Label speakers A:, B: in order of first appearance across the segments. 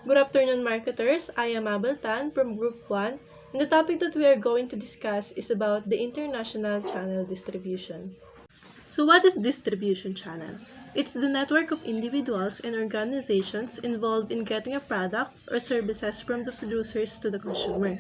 A: Good afternoon, marketers. I am Abel Tan from Group 1, and the topic that we are going to discuss is about the international channel distribution. So what is distribution channel? It's the network of individuals and organizations involved in getting a product or services from the producers to the consumer.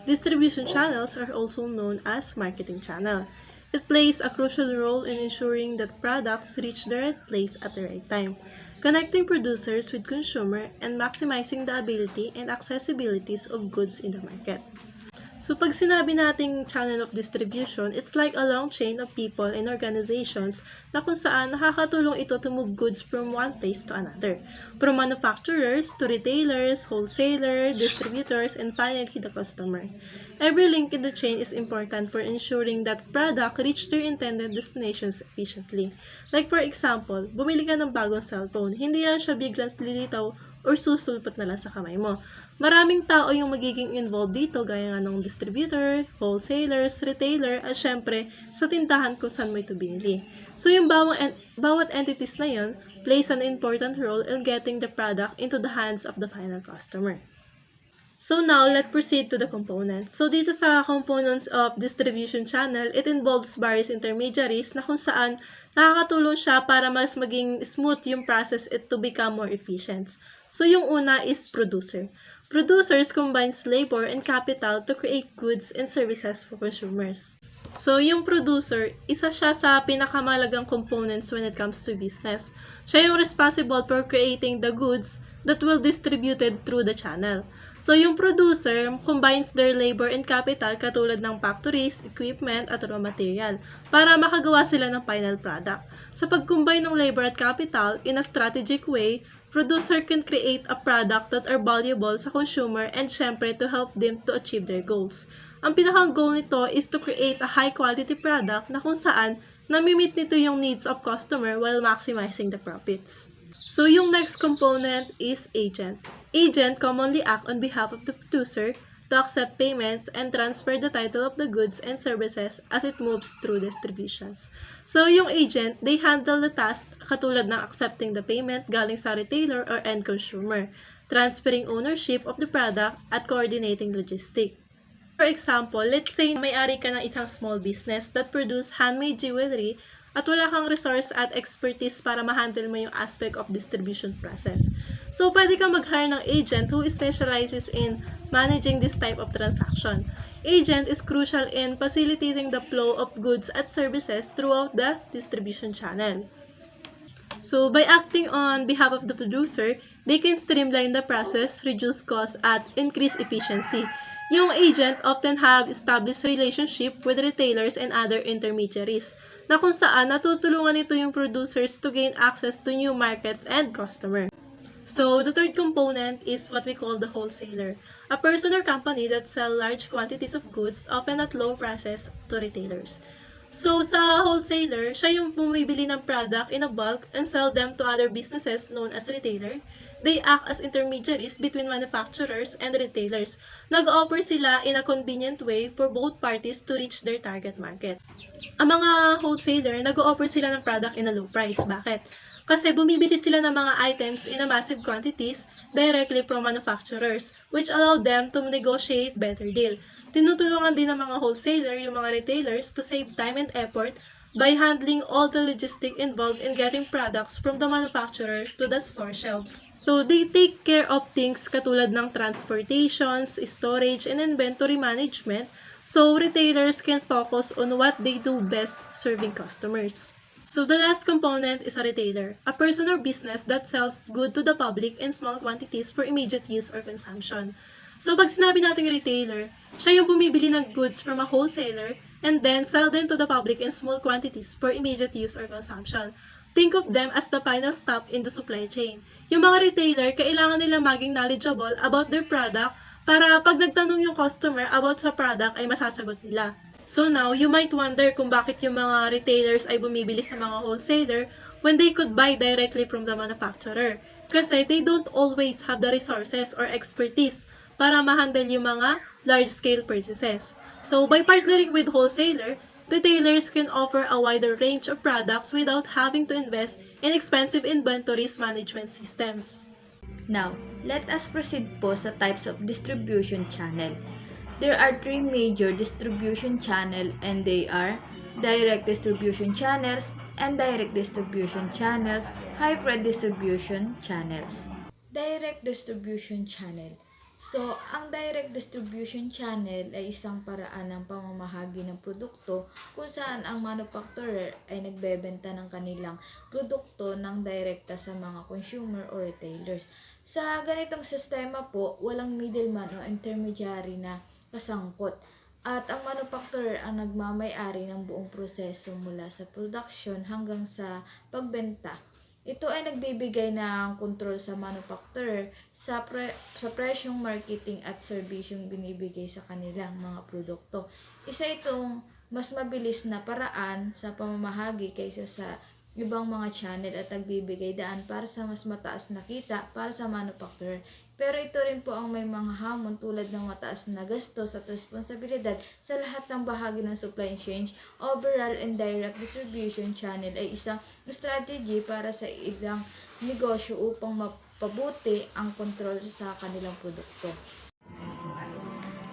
A: Distribution channels are also known as marketing channel. It plays a crucial role in ensuring that products reach the right place at the right time, connecting producers with consumer and maximizing the ability and accessibilities of goods in the market. So pag sinabi nating channel of distribution, it's like a long chain of people and organizations na kung saan nakakatulong ito to move goods from one place to another. From manufacturers to retailers, wholesalers, distributors, and finally the customer. Every link in the chain is important for ensuring that product reach their intended destinations efficiently. Like for example, bumili ka ng bagong cellphone, hindi lang siya biglang lilitaw or susulpot na lang sa kamay mo. Maraming tao yung magiging involved dito gaya nga ng distributor, wholesalers, retailer, at syempre sa tindahan kung saan mo ito binili. So yung bawat entities na yun plays an important role in getting the product into the hands of the final customer. So now, let's proceed to the components. So dito sa components of distribution channel, it involves various intermediaries na kung saan nakakatulong siya para mas maging smooth yung process it to become more efficient. So yung una is producer. Producers combines labor and capital to create goods and services for consumers. So, yung producer, isa siya sa pinakamalagang components when it comes to business. Siya yung responsible for creating the goods that will distributed through the channel. So, yung producer combines their labor and capital katulad ng factories, equipment, at raw material para makagawa sila ng final product. Sa pag-combine ng labor at capital in a strategic way, producer can create a product that are valuable sa consumer and syempre to help them to achieve their goals. Ang pinaka-goal nito is to create a high-quality product na kung saan nami-meet nito yung needs of customer while maximizing the profits. So, yung next component is agent. Agent commonly act on behalf of the producer to accept payments and transfer the title of the goods and services as it moves through distributions. So, yung agent, they handle the task katulad ng accepting the payment galing sa retailer or end consumer, transferring ownership of the product at coordinating logistics. For example, let's say may-ari ka ng isang small business that produce handmade jewelry at wala kang resource at expertise para ma-handle mo yung aspect of distribution process. So, pwede kang mag-hire ng agent who specializes in managing this type of transaction. Agent is crucial in facilitating the flow of goods and services throughout the distribution channel. So, by acting on behalf of the producer, they can streamline the process, reduce costs, at increase efficiency. Yung agent often have established relationship with retailers and other intermediaries, na kung saan natutulungan ito yung producers to gain access to new markets and customer. So, the third component is what we call the wholesaler, a person or company that sell large quantities of goods, often at low prices, to retailers. So, sa wholesaler, siya yung bumibili ng product in a bulk and sell them to other businesses known as retailer. They act as intermediaries between manufacturers and retailers. Nag-offer sila in a convenient way for both parties to reach their target market. Ang mga wholesaler, nag-offer sila ng product in a low price. Bakit? Kasi bumibili sila ng mga items in a massive quantities directly from manufacturers, which allow them to negotiate better deal. Tinutulungan din ng mga wholesaler yung mga retailers to save time and effort by handling all the logistics involved in getting products from the manufacturer to the store shelves. So, they take care of things katulad ng transportations, storage, and inventory management so retailers can focus on what they do best, serving customers. So, the last component is a retailer, a person or business that sells goods to the public in small quantities for immediate use or consumption. So, pag sinabi nating retailer, siya yung bumibili ng goods from a wholesaler and then sell them to the public in small quantities for immediate use or consumption. Think of them as the final stop in the supply chain. Yung mga retailer, kailangan nila maging knowledgeable about their product para pag nagtanong yung customer about sa product ay masasagot nila. So now, you might wonder kung bakit yung mga retailers ay bumibili sa mga wholesaler when they could buy directly from the manufacturer. Kasi they don't always have the resources or expertise para ma-handle yung mga large-scale purchases. So, by partnering with wholesaler, retailers can offer a wider range of products without having to invest in expensive inventories management systems.
B: Now, let us proceed po sa types of distribution channel. There are three major distribution channel and they are direct distribution channels, indirect distribution channels, hybrid distribution channels. Direct distribution channel. So, ang direct distribution channel ay isang paraan ng pamamahagi ng produkto kung saan ang manufacturer ay nagbebenta ng kanilang produkto ng direkta sa mga consumer o retailers. Sa ganitong sistema po, walang middleman o intermediary na kasangkot. At ang manufacturer ang nagmamay-ari ng buong proseso mula sa production hanggang sa pagbenta. Ito ay nagbibigay ng kontrol sa manufacturer sa presyong marketing at serbisyong binibigay sa kanilang mga produkto. Isa itong mas mabilis na paraan sa pamamahagi kaysa sa ibang mga channel at nagbibigay daan para sa mas mataas na kita para sa manufacturer. Pero ito rin po ang may mga hamon tulad ng mataas na gastos at responsibilidad sa lahat ng bahagi ng supply chain. Overall and direct distribution channel ay isang strategy para sa ilang negosyo upang mapabuti ang kontrol sa kanilang produkto.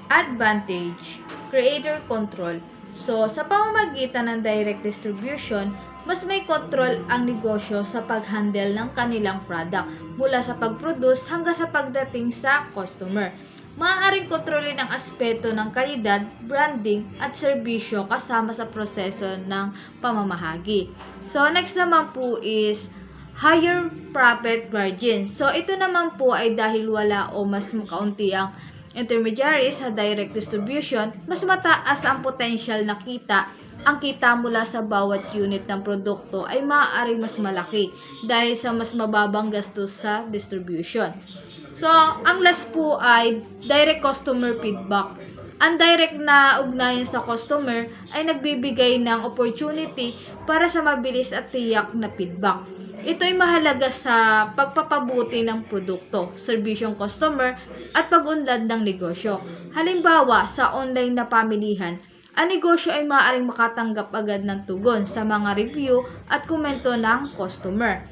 B: Advantage, creator control. So, sa pamamagitan ng direct distribution, mas may kontrol ang negosyo sa pag-handle ng kanilang product mula sa pag-produce hanggang sa pagdating sa customer. Maaaring kontrolin ang aspeto ng kalidad, branding, at serbisyo kasama sa proseso ng pamamahagi. So, next naman po is higher profit margin. So, ito naman po ay dahil wala o mas makaunti ang intermediaries sa direct distribution, mas mataas ang potential na kita. Ang kita mula sa bawat unit ng produkto ay maaaring mas malaki dahil sa mas mababang gastos sa distribution. So, ang last po ay direct customer feedback. Ang direct na ugnayan sa customer ay nagbibigay ng opportunity para sa mabilis at tiyak na feedback. Ito ay mahalaga sa pagpapabuti ng produkto, serbisyong customer, at pag-unlad ng negosyo. Halimbawa, sa online na pamilihan, ang negosyo ay maaaring makatanggap agad ng tugon sa mga review at komento ng customer.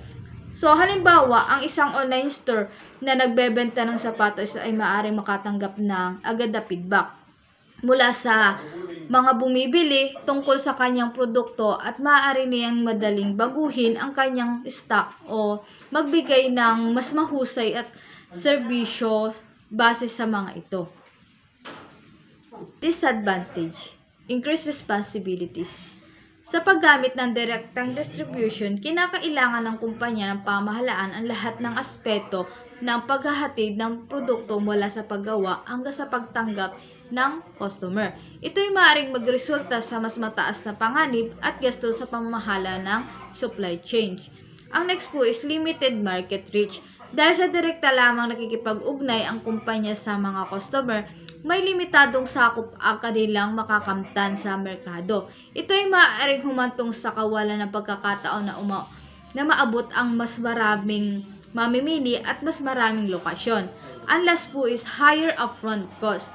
B: So, halimbawa, ang isang online store na nagbebenta ng sapatos ay maaaring makatanggap ng agad na feedback mula sa mga bumibili tungkol sa kanyang produkto at maaari niyang madaling baguhin ang kanyang stock o magbigay ng mas mahusay at serbisyo base sa mga ito. Disadvantage, increased responsibilities. Sa paggamit ng direktang distribution, kinakailangan ng kumpanya ng pamahalaan ang lahat ng aspeto ng paghahatid ng produkto mula sa paggawa hanggang sa pagtanggap ng customer. Ito ay maaaring magresulta sa mas mataas na panganib at gasto sa pamamahala ng supply chain. Ang next po is limited market reach. Dahil sa direkta lamang nakikipag-ugnay ang kumpanya sa mga customer, may limitadong sakop ang kanilang makakamtan sa merkado. Ito ay maaaring humantong sa kawalan ng pagkakataon na maabot ang mas maraming mamimili at mas maraming lokasyon. Ang last po is higher upfront cost.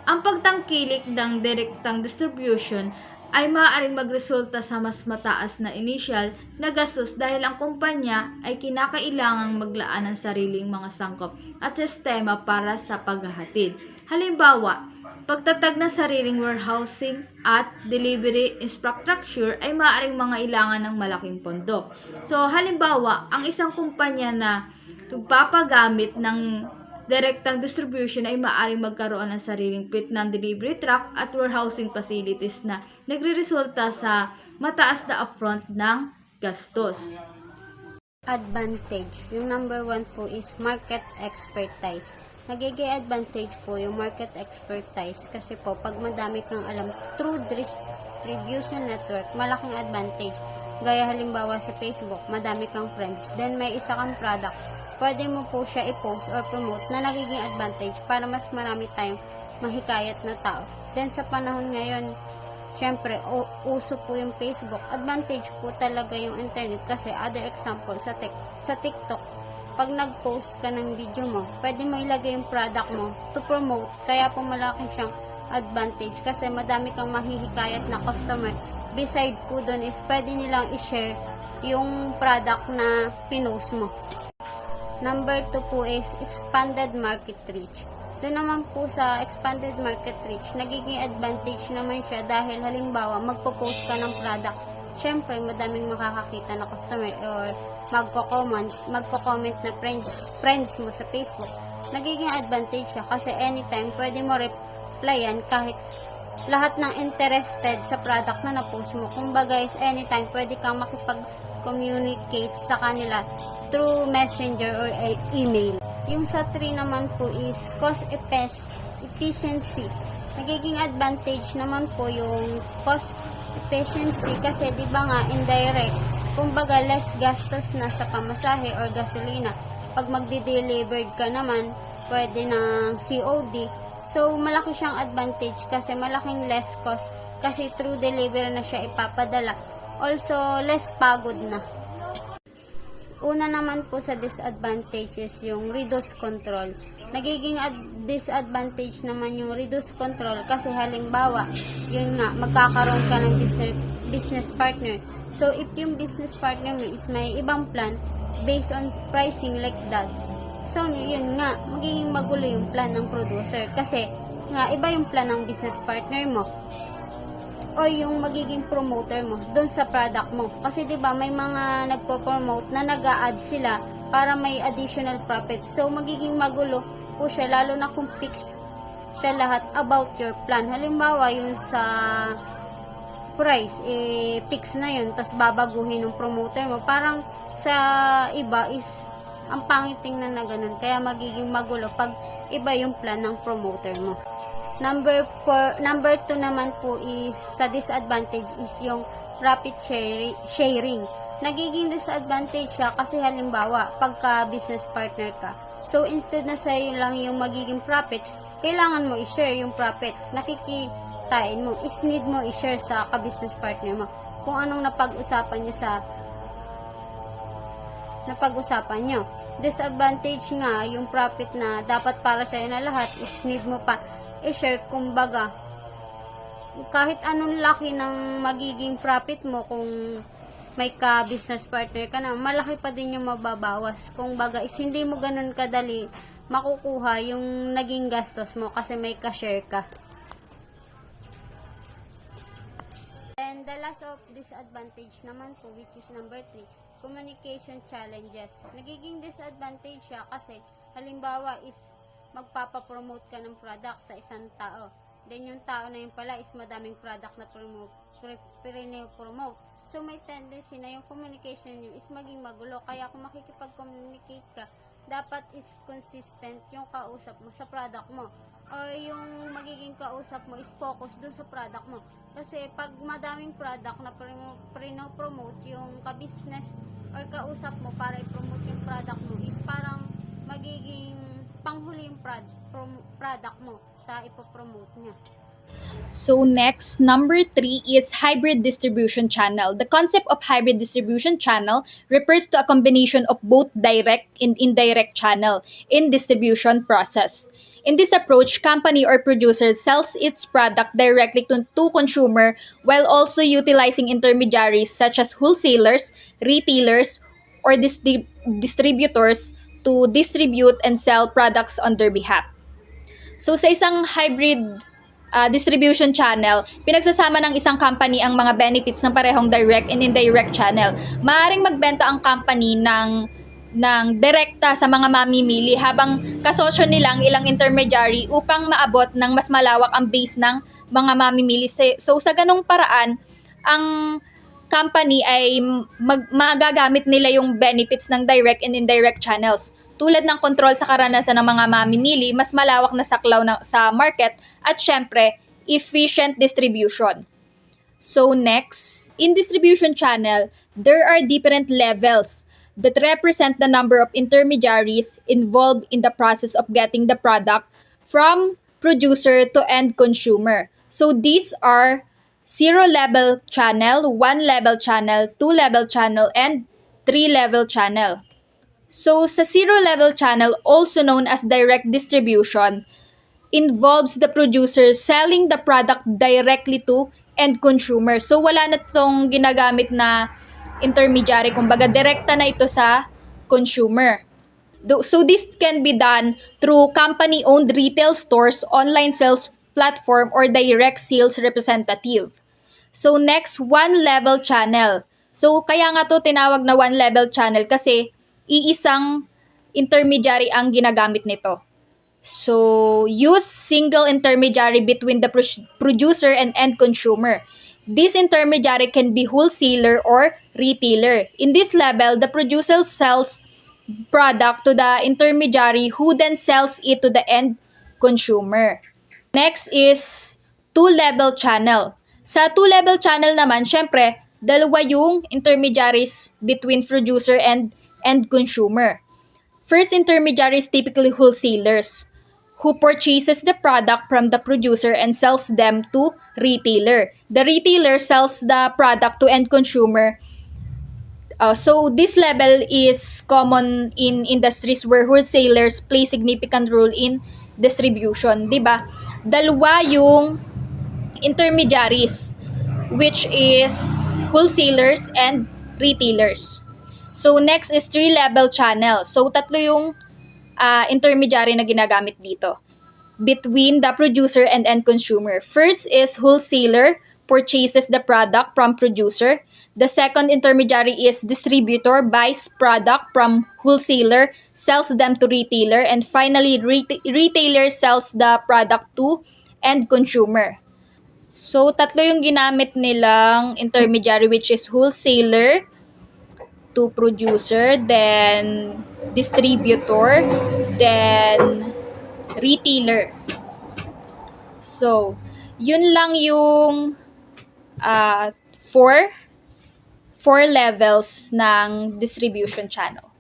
B: Ang pagtangkilik ng direktang distribution ay maaaring magresulta sa mas mataas na initial na gastos dahil ang kumpanya ay kinakailangang maglaan ng sariling mga sangkop at sistema para sa paghahatid. Halimbawa, pagtatag ng sariling warehousing at delivery infrastructure ay maaaring mangailangan ng malaking pondo. So, halimbawa, ang isang kumpanya na nagpapagamit ng direktang distribution ay maaaring magkaroon ng sariling fleet ng delivery truck at warehousing facilities na nagreresulta sa mataas na upfront ng gastos.
C: Advantage. Yung number 1 po is market expertise. Nagiging advantage po yung market expertise kasi po pag madami kang alam through distribution network, malaking advantage. Gaya halimbawa sa Facebook, madami kang friends, then may isa kang product, pwede mo po siya i-post or promote na nagiging advantage para mas marami tayong mahikayat na tao. Then sa panahon ngayon, syempre, uso po yung Facebook. Advantage po talaga yung internet kasi other example, sa TikTok, pag nag-post ka ng video mo, pwede mo ilagay yung product mo to promote. Kaya po malaki siyang advantage kasi madami kang mahihikayat na customer. Beside po dun is pwede nilang i-share yung product na pinost mo. Number 2 po is expanded market reach. Doon naman po sa expanded market reach, nagiging advantage naman siya dahil halimbawa magpo-post ka ng product. Syempre, madaming makakakita na customer or magko-comment na friends mo sa Facebook. Nagiging advantage siya kasi anytime pwede mo replyan kahit lahat ng interested sa product na na-post mo. Kumbaga is anytime pwede kang makipag-communicate sa kanila through messenger or email. Yung sa 3 naman po is cost efficiency. Nagiging advantage naman po yung cost efficiency kasi di ba nga indirect, kumbaga less gastos na sa pamasahe or gasolina. Pag magde-delivered ka naman, pwede ng COD. So, malaki siyang advantage kasi malaking less cost kasi through delivery na siya ipapadala. Also, less pagod na. Una naman po sa disadvantages yung reduce control. Nagiging disadvantage naman yung reduce control kasi halimbawa, yun nga, magkakaroon ka ng business partner. So, if yung business partner mo is may ibang plan based on pricing like that, so, yun nga, magiging magulo yung plan ng producer kasi nga, iba yung plan ng business partner mo o yung magiging promoter mo doon sa product mo. Kasi 'di ba may mga nagpo-promote na nag-a-add sila para may additional profit. So magiging magulo po siya lalo na kung fix siya lahat about your plan. Halimbawa yung sa price fix na yun tapos babaguhin ng promoter mo. Parang sa iba is ang pangit tingnan na ganun. Kaya magiging magulo pag iba yung plan ng promoter mo. Number 2 naman po is sa disadvantage is yung rapid sharing. Nagiging disadvantage siya kasi halimbawa pagka business partner ka. So instead na sa'yo lang yung magiging profit, kailangan mo i-share yung profit. Nakikitain mo, is need mo i-share sa ka-business partner mo kung anong napag-usapan nyo. Disadvantage nga yung profit na dapat para sa'yo na lahat is need mo pa i-share. Kumbaga kahit anong laki ng magiging profit mo kung may ka-business partner ka na, malaki pa din yung mababawas. Kung baga is hindi mo ganun kadali makukuha yung naging gastos mo kasi may ka-share ka. And the last of disadvantage naman po, which is number 3, communication challenges. Nagiging disadvantage siya kasi halimbawa is magpapapromote ka ng product sa isang tao. Then yung tao na yun pala is madaming product na promote. So may tendency na yung communication nyo is maging magulo. Kaya kung makikipag-communicate ka, dapat is consistent yung kausap mo sa product mo. Or yung magiging kausap mo is focus dun sa product mo. Kasi pag madaming product na promote yung ka-business or kausap mo para i-promote yung product mo is parang magiging panghuli yung product mo sa ipopromote niya.
D: So next, number 3 is hybrid distribution channel. The concept of hybrid distribution channel refers to a combination of both direct and indirect channel in distribution process. In this approach, company or producer sells its product directly to consumer while also utilizing intermediaries such as wholesalers, retailers, or distributors to distribute and sell products on their behalf. So sa isang hybrid distribution channel, pinagsasama ng isang company ang mga benefits ng parehong direct and indirect channel. Maaaring magbenta ang company ng direkta sa mga mamimili habang kasosyo nilang ilang intermediary upang maabot ng mas malawak ang base ng mga mamimili. So sa ganung paraan, ang company ay magagamit nila yung benefits ng direct and indirect channels. Tulad ng control sa karanasan ng mga mamimili, mas malawak na saklaw sa market, at syempre, efficient distribution. So next, in distribution channel, there are different levels that represent the number of intermediaries involved in the process of getting the product from producer to end consumer. So these are 0-level channel, 1-level channel, 2-level channel, and 3-level channel. So sa 0-level channel, also known as direct distribution, involves the producer selling the product directly to end consumer. So wala na itong ginagamit na intermediary, kumbaga direkta na ito sa consumer. So this can be done through company-owned retail stores, online sales platform, or direct sales representative. So next, one-level channel. So kaya nga to tinawag na one-level channel kasi iisang intermediary ang ginagamit nito. So use single intermediary between the producer and end consumer. This intermediary can be wholesaler or retailer. In this level, the producer sells product to the intermediary who then sells it to the end consumer. Next is two-level channel. Sa two-level channel naman, syempre, dalawa yung intermediaries between producer and end consumer. First intermediary is typically wholesalers who purchases the product from the producer and sells them to retailer. The retailer sells the product to end consumer. So this level is common in industries where wholesalers play significant role in distribution, 'di ba? Dalawa yung intermediaries, which is wholesalers and retailers. So next is three-level channel. So tatlo yung intermediary na ginagamit dito between the producer and end consumer. First is wholesaler, purchases the product from producer. The second intermediary is distributor, buys product from wholesaler, sells them to retailer, and finally retailer sells the product to end consumer. So tatlo yung ginamit nilang intermediary, which is wholesaler to producer, then distributor, then retailer. So, yun lang yung uh, four four levels ng distribution channel.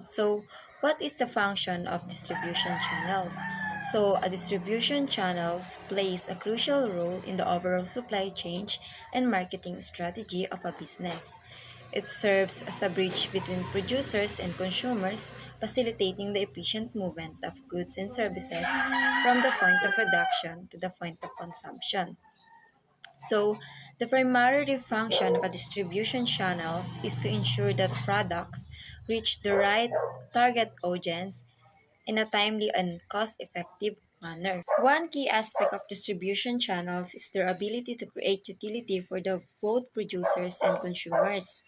E: So, what is the function of distribution channels? So, a distribution channels plays a crucial role in the overall supply chain and marketing strategy of a business. It serves as a bridge between producers and consumers, facilitating the efficient movement of goods and services from the point of production to the point of consumption. So, the primary function of a distribution channels is to ensure that products reach the right target audience in a timely and cost-effective manner. One key aspect of distribution channels is their ability to create utility for both producers and consumers.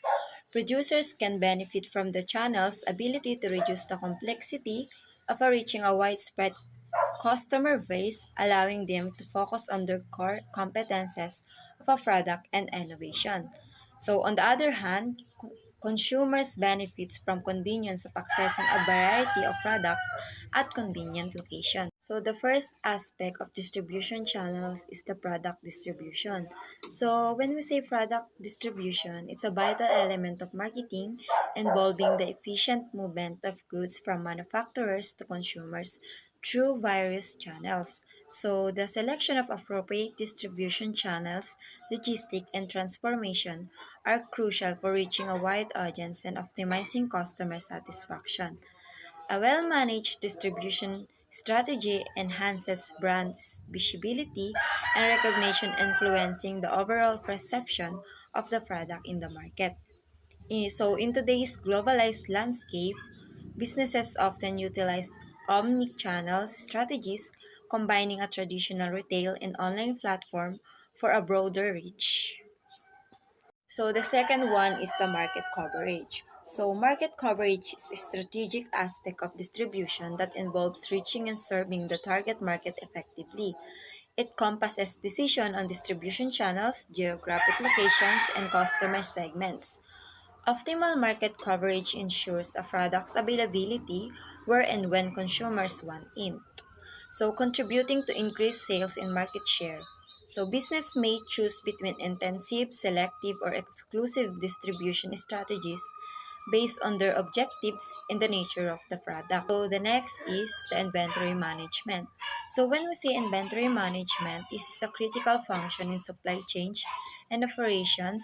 E: Producers can benefit from the channel's ability to reduce the complexity of reaching a widespread customer base, allowing them to focus on their core competences of a product and innovation. So, on the other hand, consumers benefit from convenience of accessing a variety of products at convenient locations. So, the first aspect of distribution channels is the product distribution. So, when we say product distribution, it's a vital element of marketing involving the efficient movement of goods from manufacturers to consumers through various channels. So, the selection of appropriate distribution channels, logistic, and transformation are crucial for reaching a wide audience and optimizing customer satisfaction. A well managed distribution strategy enhances brands' visibility and recognition, influencing the overall perception of the product in the market. So, in today's globalized landscape, businesses often utilize omni-channel strategies, combining a traditional retail and online platform for a broader reach. So the second one is the market coverage. So market coverage is a strategic aspect of distribution that involves reaching and serving the target market effectively. It encompasses decision on distribution channels, geographic locations, and customer segments. Optimal market coverage ensures a product's availability where and when consumers want it, so contributing to increased sales and market share. So business may choose between intensive, selective, or exclusive distribution strategies based on their objectives and the nature of the product. So the next is the inventory management. So when we say inventory management, this is a critical function in supply chain and operations,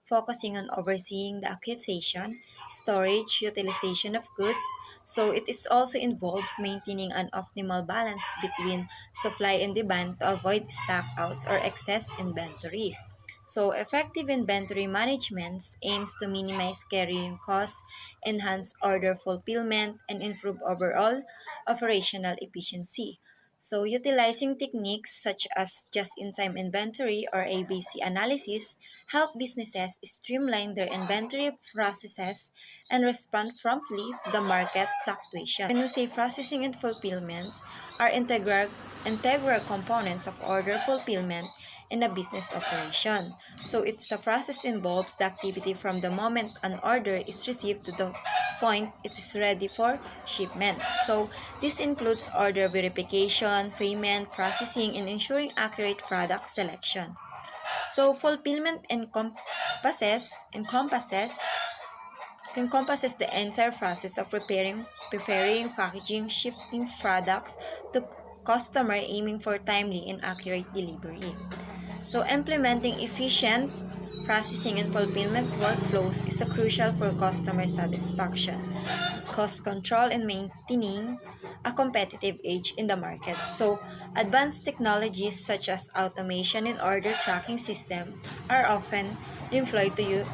E: focusing on overseeing the acquisition, storage, utilization of goods. So it is also involves maintaining an optimal balance between supply and demand to avoid stockouts or excess inventory. So, effective inventory management aims to minimize carrying costs, enhance order fulfillment, and improve overall operational efficiency. So, utilizing techniques such as just-in-time inventory or ABC analysis help businesses streamline their inventory processes and respond promptly to the market fluctuation. When we say processing and fulfillment are integral components of order fulfillment in a business operation. So it's the process involves the activity from the moment an order is received to the point it is ready for shipment. So this includes order verification, payment, processing, and ensuring accurate product selection. So fulfillment encompasses the entire process of preparing, packaging, shipping products to customer aiming for timely and accurate delivery. So implementing efficient processing and fulfillment workflows is crucial for customer satisfaction, cost control, and maintaining a competitive edge in the market. So advanced technologies such as automation and order tracking system are often employed to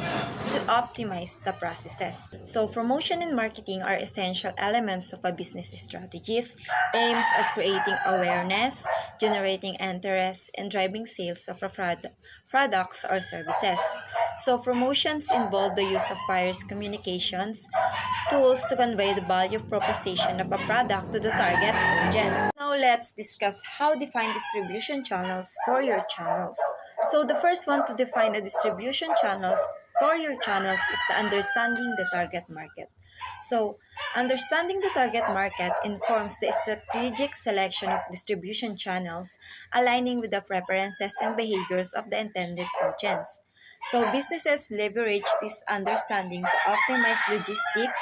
E: optimize the processes. So promotion and marketing are essential elements of a business strategies aims at creating awareness, generating interest, and driving sales of a products or services. So promotions involve the use of various communications tools to convey the value proposition of a product to the target audience. Now let's discuss how define distribution channels for your channels. So the first one to define a distribution channels for your channels is the understanding the target market. So, understanding the target market informs the strategic selection of distribution channels, aligning with the preferences and behaviors of the intended audience. So, businesses leverage this understanding to optimize logistics,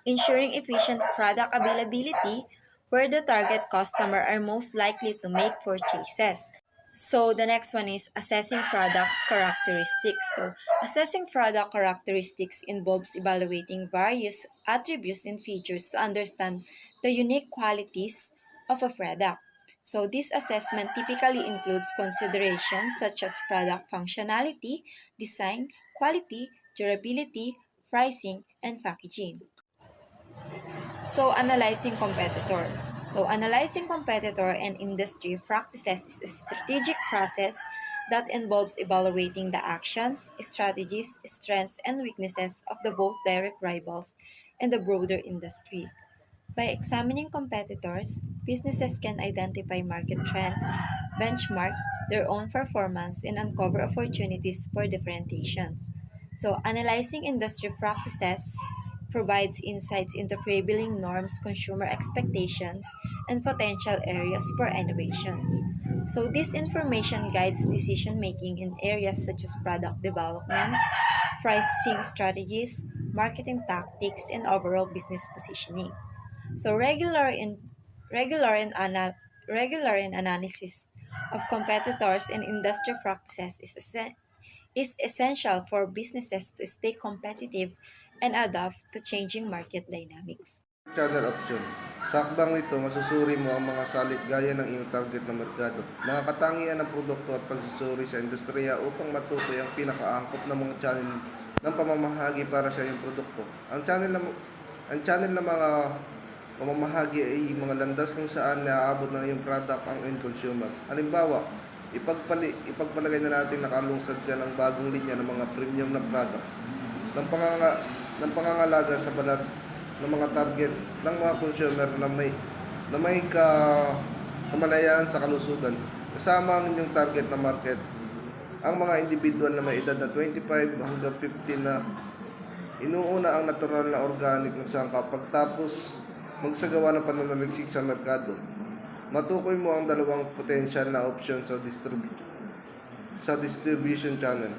E: ensuring efficient product availability where the target customer are most likely to make purchases. So the next one is assessing products characteristics. So assessing product characteristics involves evaluating various attributes and features to understand the unique qualities of a product. So this assessment typically includes considerations such as product functionality, design, quality, durability, pricing, and packaging. So, analyzing competitor. So, analyzing competitor and industry practices is a strategic process that involves evaluating the actions, strategies, strengths, and weaknesses of the both direct rivals and the broader industry. By examining competitors, businesses can identify market trends, benchmark their own performance, and uncover opportunities for differentiations. So, analyzing industry practices provides insights into prevailing norms, consumer expectations, and potential areas for innovations. So, this information guides decision making in areas such as product development, pricing strategies, marketing tactics, and overall business positioning. So regular and analysis of competitors and industry practices is essential for businesses to stay competitive and adapt to changing market dynamics.
F: Channel option. Sa hakbang nito, masusuri mo ang mga salik gaya ng iyong target na merkado, mga katangian ng produkto at pagsusuri sa industriya upang matukoy ang pinakaangkop ng mga channel ng pamamahagi para sa iyong produkto. Ang channel ng mga pamamahagi ay mga landas kung saan naaabot ng iyong product ang end consumer. Halimbawa, ipagpalagay na natin nakalungsad ka ng bagong linya ng mga premium na product ng pangangalaga sa balat ng mga target ng mga consumer na may kamalayaan sa kalusugan. Kasama ang inyong target na market ang mga individual na may edad na 25 hanggang 50 na inuuna ang natural na organic na sangkap pagtapos magsagawa ng pananaliksik sa merkado. Matukoy mo ang dalawang potential na option sa distribution channel.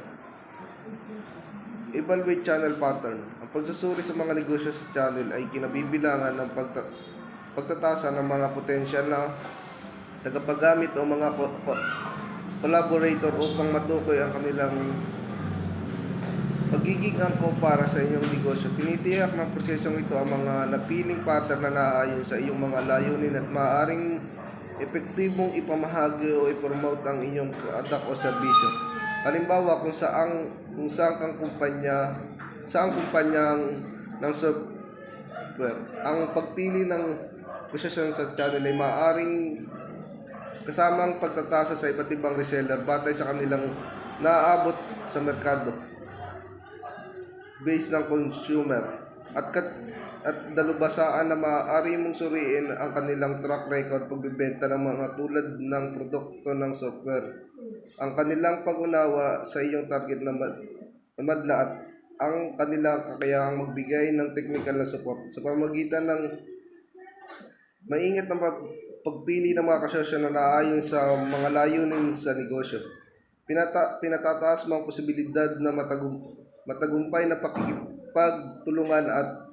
F: Evaluate channel pattern. Ang pagsusuri sa mga negosyo sa channel ay kinabibilangan ng pagtatasa ng mga potential na tagapaggamit o mga collaborator upang matukoy ang kanilang pagiging angkop para sa inyong negosyo. Tinitiyak ng prosesong ito ang mga napiling pattern na naaayon sa iyong mga layunin at maaaring epektibong ipamahagi o ipromote ang iyong product o serbisyo. Halimbawa, saang kumpanyang ng software, ang pagpili ng posisyon sa channel ay maaaring kasamang pagtatasa sa iba't ibang reseller batay sa kanilang naaabot sa merkado, base ng consumer, at dalubhasaan na maaari mong suriin ang kanilang track record pagbebenta ng mga tulad ng produkto ng software, ang kanilang pag-unawa sa iyong target na madla at ang kanilang kakayahang magbigay ng technical na support sa pamamagitan ng maingat na pagpili ng mga kasosyo na naayon sa mga layunin sa negosyo. Pinatataas mo ang posibilidad na matagumpay na pakikipagtulungan at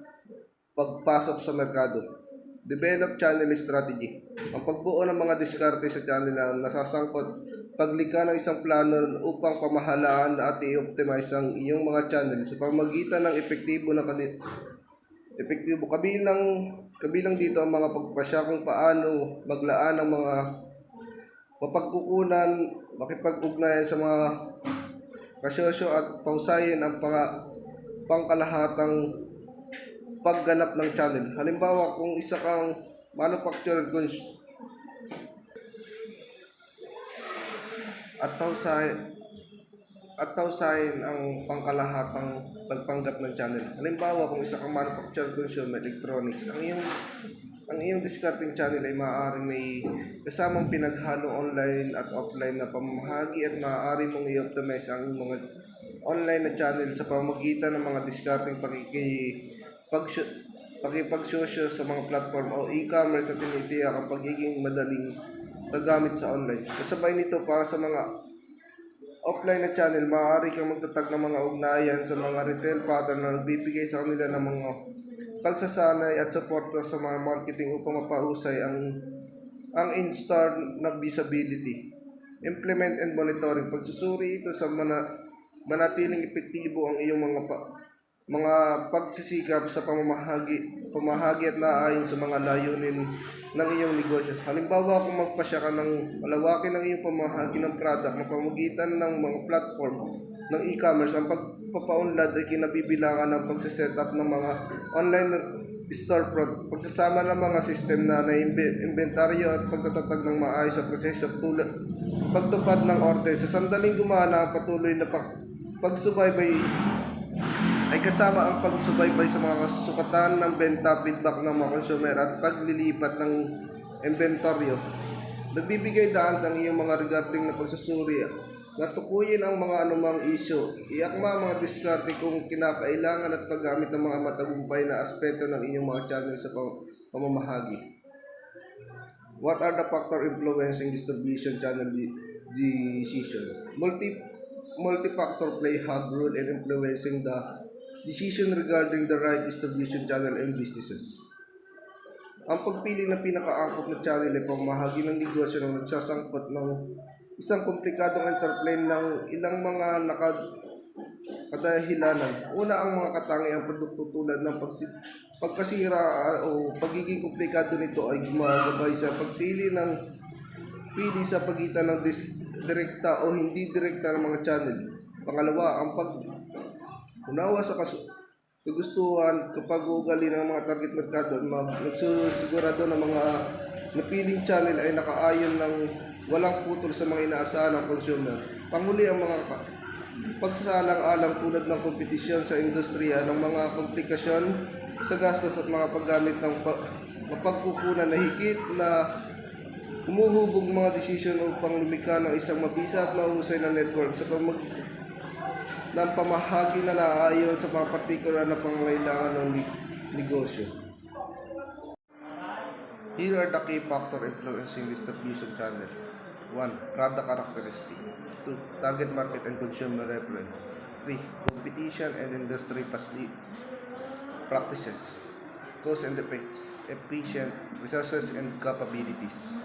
F: pagpasok sa merkado. Develop channel strategy. Ang pagbuo ng mga diskarte sa channel na nasasangkot, paglikha ng isang plano upang pamahalaan at i-optimize ang iyong mga channel sa pamamagitan ng epektibo kabilang dito ang mga pagpasya kung paano maglaan ng mga mapagkukunan, makipag-ugnayan sa mga kasosyo at pausayin ang pangkalahatang pagganap ng channel. Halimbawa, kung isa kang manufacturer at pausayin ang pangkalahatang pagpanggap ng channel. Halimbawa, kung isa kang manufacturer consumer electronics, ang iyong discarding channel ay maaaring may kasamang pinaghalo online at offline na pamamahagi at maaari mong i-optimize ang mga online na channel sa pamamagitan ng mga discarding pakipagsosyo sa mga platform o e-commerce at tinitiyak ang pagiging madaling paggamit sa online. Kasabay nito, para sa mga offline na channel, maaari kang magtatag ng mga ugnayan sa mga retail pattern na nagbibigay sa kanila ng mga pagsasanay at suporta sa mga marketing upang mapahusay ang in-store na visibility. Implement and monitoring. Pagsusuri ito sa manatiling epektibo ang iyong mga pagsisikap sa pamahagi at naayon sa mga layunin ng iyong negosyo. Halimbawa, kung magpasya ka ng malawakin ng iyong pamahagi ng product na pamagitan ng mga platform ng e-commerce, ang pagpapaunlad ay kinabibilangan ng pagsiset-up ng mga online storefront, pagsasama ng mga system na inventaryo at pagtatatag ng maayos sa proseso tulad pagtupad ng order. Sa sandaling gumana, ang patuloy na pagsubaybay ay kasama ang pagsubaybay sa mga kasukatan ng benta, feedback ng mga consumer at paglilipat ng inventoryo. Nagbibigay daan ang iyong mga regarding na pagsusuri na tukuyin ang mga anumang issue, iakma ang mga diskarte kung kinakailangan at paggamit ng mga matagumpay na aspeto ng iyong mga channel sa pamamahagi. What are the factors influencing distribution channel decision? Multi-factor play hug role in influencing the decision regarding the right distribution channel and businesses. Ang pagpili ng pinakaangkop na channel ay pamahagi ng negosyo na nagsasangkot ng isang komplikadong interplay ng ilang mga kadahilanan. Una, ang mga katangiang produkto tulad ng pagkasira o pagiging komplikado nito ay gumagabay sa pagpili sa pagitan ng direkta o hindi direkta ng mga channel. Pangalawa, ang unawa sa kagustuhan kapag ugali ng mga target merkado, nagsusigurado ng mga napiling channel ay nakaayon ng walang putol sa mga inaasahan ng consumer. Panghuli, ang mga pagsasalang-alang tulad ng kompetisyon sa industriya ng mga komplikasyon sa gastos at mga paggamit ng mapagkukunan na higit na humuhubog mga desisyon upang lumikha ng isang mabisa at mahusay na network sa ng pamahagi na naaayon sa mga partikular na pangangailangan ng negosyo. Here are the key factors influencing distribution channel. 1. Product characteristic. 2. Target market and consumer reference. 3. Competition and industry practices. Cause and effects. Efficient resources and capabilities.